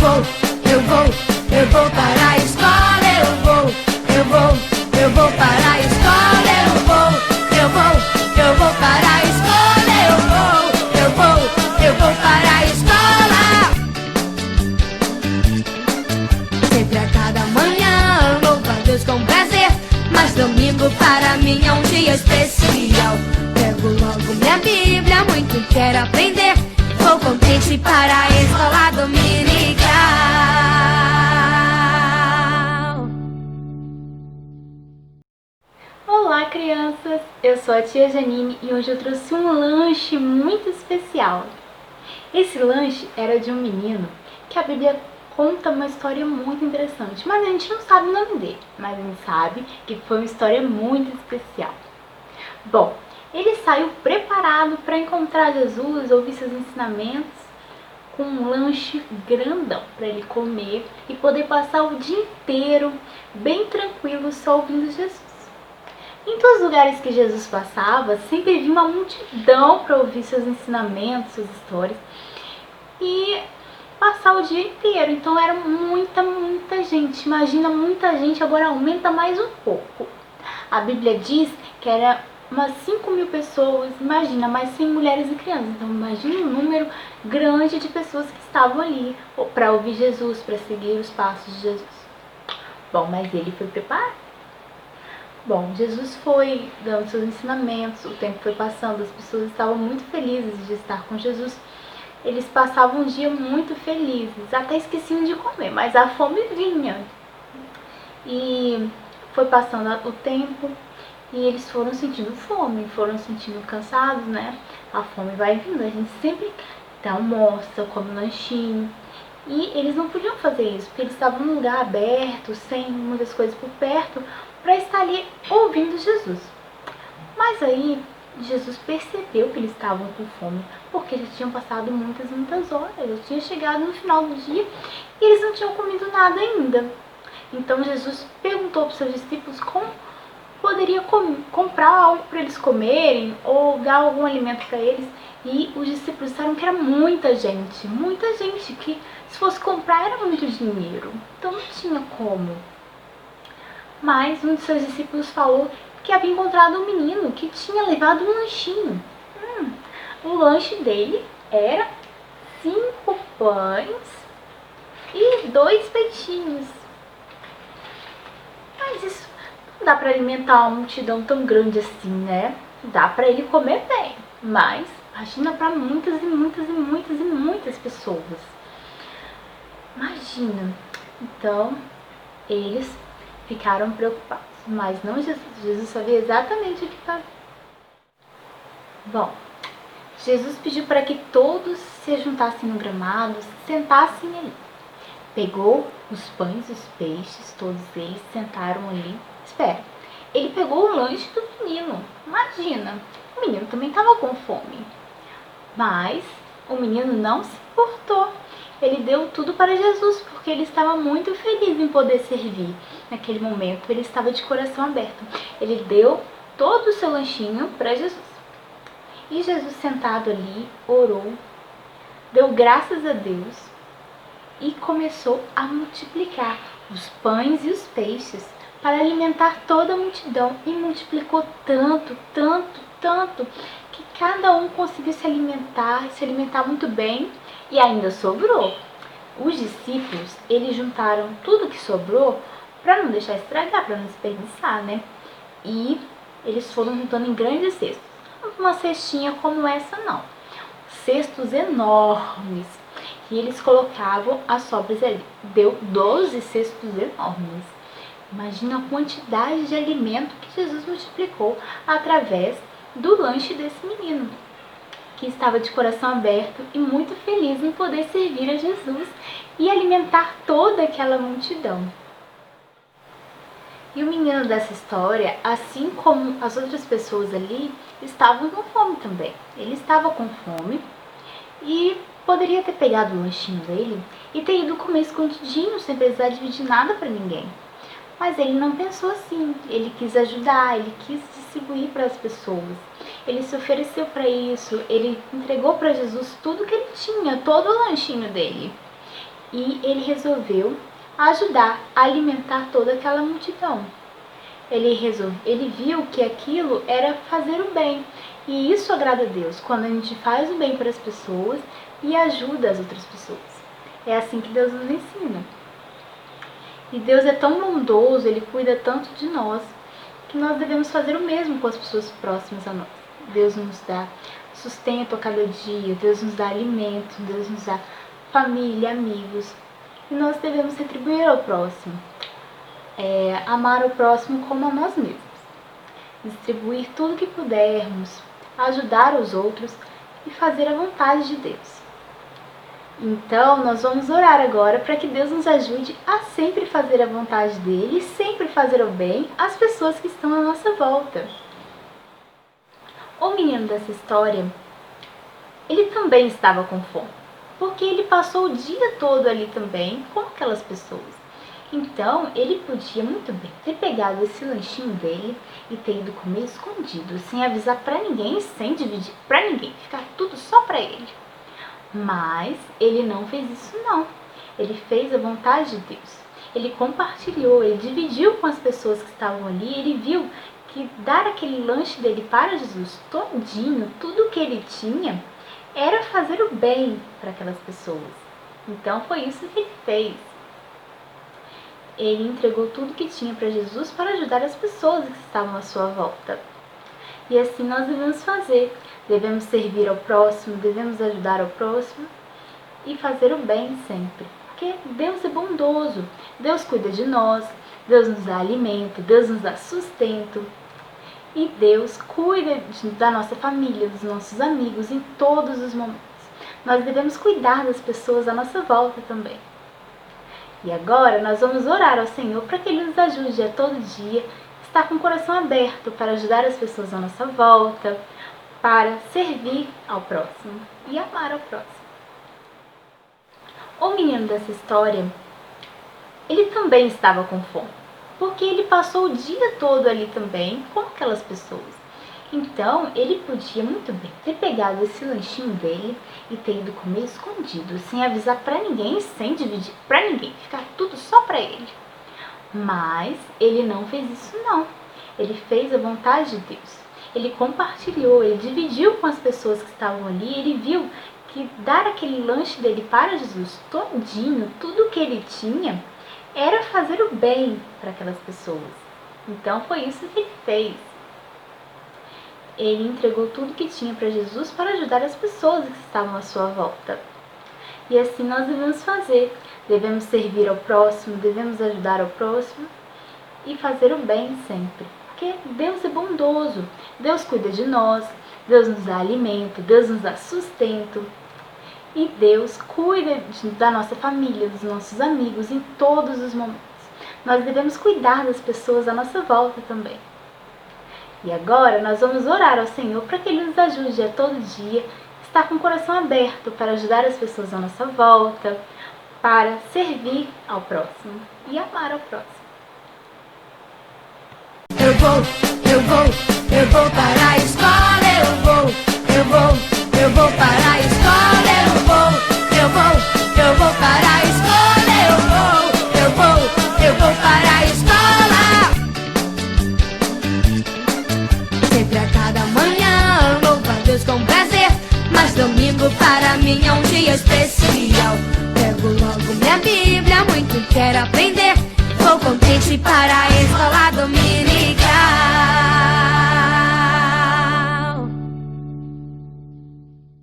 eu vou para a escola, eu vou para a escola, eu vou para a escola, eu vou para a escola. Sempre a cada manhã louvo a Deus com prazer, mas domingo para mim é um dia especial. Pego logo minha Bíblia, muito quero aprender, vou contente para a escola dominical. Olá, crianças! Eu sou a tia Janine e hoje eu trouxe um lanche muito especial. Esse lanche era de um menino que a Bíblia conta uma história muito interessante, mas a gente não sabe o nome dele, mas a gente sabe que foi uma história muito especial. Bom, ele saiu preparado para encontrar Jesus, ouvir seus ensinamentos, com um lanche grandão para ele comer e poder passar o dia inteiro bem tranquilo só ouvindo Jesus. Em todos os lugares que Jesus passava, sempre havia uma multidão para ouvir seus ensinamentos, suas histórias e passar o dia inteiro. Então era muita gente. Imagina muita gente, agora aumenta mais um pouco. A Bíblia diz que era umas 5.000 pessoas, imagina, mais 100 mulheres e crianças. Então imagina um número grande de pessoas que estavam ali para ouvir Jesus, para seguir os passos de Jesus. Bom, mas ele foi preparado. Bom, Jesus foi dando seus ensinamentos, o tempo foi passando, as pessoas estavam muito felizes de estar com Jesus. Eles passavam um dia muito felizes, até esqueciam de comer, mas a fome vinha. E foi passando o tempo e eles foram sentindo fome, foram sentindo cansados, né? A fome vai vindo, a gente sempre almoça, come um lanchinho. E eles não podiam fazer isso, porque eles estavam num lugar aberto, sem muitas coisas por perto, para estar ali ouvindo Jesus. Mas aí Jesus percebeu que eles estavam com fome, porque já tinham passado muitas horas, já tinha chegado no final do dia e eles não tinham comido nada ainda. Então Jesus perguntou para os seus discípulos como poderia comprar algo para eles comerem ou dar algum alimento para eles. E os discípulos disseram que era muita gente, que se fosse comprar era muito dinheiro, então não tinha como. Mas um de seus discípulos falou que havia encontrado um menino que tinha levado um lanchinho. O lanche dele era 5 pães e 2 peixinhos. Mas isso não dá para alimentar uma multidão tão grande assim, né? Dá para ele comer bem, mas imagina para muitas pessoas. Imagina. Então, eles ficaram preocupados, mas não Jesus. Jesus sabia exatamente o que fazer. Bom, Jesus pediu para que todos se juntassem no gramado, sentassem ali. Pegou os pães e os peixes, todos eles sentaram ali. Espera, ele pegou o lanche do menino. Imagina, o menino também estava com fome. Mas o menino não se importou. Ele deu tudo para Jesus, porque ele estava muito feliz em poder servir. Naquele momento, ele estava de coração aberto. Ele deu todo o seu lanchinho para Jesus. E Jesus, sentado ali, orou, deu graças a Deus e começou a multiplicar os pães e os peixes para alimentar toda a multidão. E multiplicou tanto, que cada um conseguiu se alimentar muito bem e ainda sobrou. Os discípulos, eles juntaram tudo que sobrou para não deixar estragar, para não desperdiçar, né? E eles foram juntando em grandes cestos. Uma cestinha como essa não, cestos enormes. E eles colocavam as sobras ali. Deu 12 cestos enormes. Imagina a quantidade de alimento que Jesus multiplicou através do lanche desse menino, que estava de coração aberto e muito feliz em poder servir a Jesus e alimentar toda aquela multidão. E o menino dessa história, assim como as outras pessoas ali, estavam com fome também. Ele estava com fome e poderia ter pegado o lanchinho dele e ter ido comer escondidinho, sem precisar dividir nada para ninguém. Mas ele não pensou assim, ele quis ajudar, ele quis distribuir para as pessoas. Ele se ofereceu para isso, ele entregou para Jesus tudo que ele tinha, todo o lanchinho dele. e ele resolveu ajudar a alimentar toda aquela multidão. Ele viu que aquilo era fazer o bem, e isso agrada a Deus, quando a gente faz o bem para as pessoas e ajuda as outras pessoas. É assim que Deus nos ensina. E Deus é tão bondoso, Ele cuida tanto de nós, que nós devemos fazer o mesmo com as pessoas próximas a nós. Deus nos dá sustento a cada dia, Deus nos dá alimento, Deus nos dá família, amigos, e nós devemos retribuir ao próximo. Amar o próximo como a nós mesmos, distribuir tudo que pudermos, ajudar os outros e fazer a vontade de Deus. Então, nós vamos orar agora para que Deus nos ajude a sempre fazer a vontade dele e sempre fazer o bem às pessoas que estão à nossa volta. O menino dessa história, ele também estava com fome, porque ele passou o dia todo ali também com aquelas pessoas. Então, ele podia muito bem ter pegado esse lanchinho dele e ter ido comer escondido, sem avisar para ninguém, sem dividir para ninguém, ficar tudo só para ele. Mas ele não fez isso não. Ele fez a vontade de Deus. Ele compartilhou, ele dividiu com as pessoas que estavam ali, ele viu que dar aquele lanche dele para Jesus todinho, tudo que ele tinha, era fazer o bem para aquelas pessoas. Então, foi isso que ele fez. Ele entregou tudo que tinha para Jesus para ajudar as pessoas que estavam à sua volta. E assim nós devemos fazer. Devemos servir ao próximo, devemos ajudar ao próximo e fazer o bem sempre. Porque Deus é bondoso, Deus cuida de nós, Deus nos dá alimento, Deus nos dá sustento. E Deus cuida da nossa família, dos nossos amigos em todos os momentos. Nós devemos cuidar das pessoas à nossa volta também. E agora nós vamos orar ao Senhor para que Ele nos ajude a todo dia estar com o coração aberto para ajudar as pessoas à nossa volta, para servir ao próximo e amar ao próximo. O menino dessa história, ele também estava com fome, porque ele passou o dia todo ali também com aquelas pessoas. Então, ele podia muito bem ter pegado esse lanchinho dele e ter ido comer escondido, sem avisar para ninguém, sem dividir para ninguém, ficar tudo só para ele. Mas ele não fez isso não. Ele fez a vontade de Deus. Ele compartilhou, ele dividiu com as pessoas que estavam ali, ele viu que dar aquele lanche dele para Jesus todinho, tudo que ele tinha, era fazer o bem para aquelas pessoas. Então, foi isso que ele fez. Ele entregou tudo que tinha para Jesus para ajudar as pessoas que estavam à sua volta. E assim nós devemos fazer. Devemos servir ao próximo, devemos ajudar ao próximo e fazer o bem sempre. Porque Deus é bondoso, Deus cuida de nós, Deus nos dá alimento, Deus nos dá sustento. E Deus cuida da nossa família, dos nossos amigos em todos os momentos. Nós devemos cuidar das pessoas à nossa volta também. E agora nós vamos orar ao Senhor para que Ele nos ajude a todo dia estar com o coração aberto para ajudar as pessoas à nossa volta, para servir ao próximo e amar ao próximo. Eu vou para a escola, eu vou para a escola, eu vou para a escola, eu vou para a escola. Sempre a cada manhã, louvo a Deus com prazer, mas domingo para mim é um dia especial. Pego logo minha Bíblia, muito quero aprender, vou contente para a escola dominical.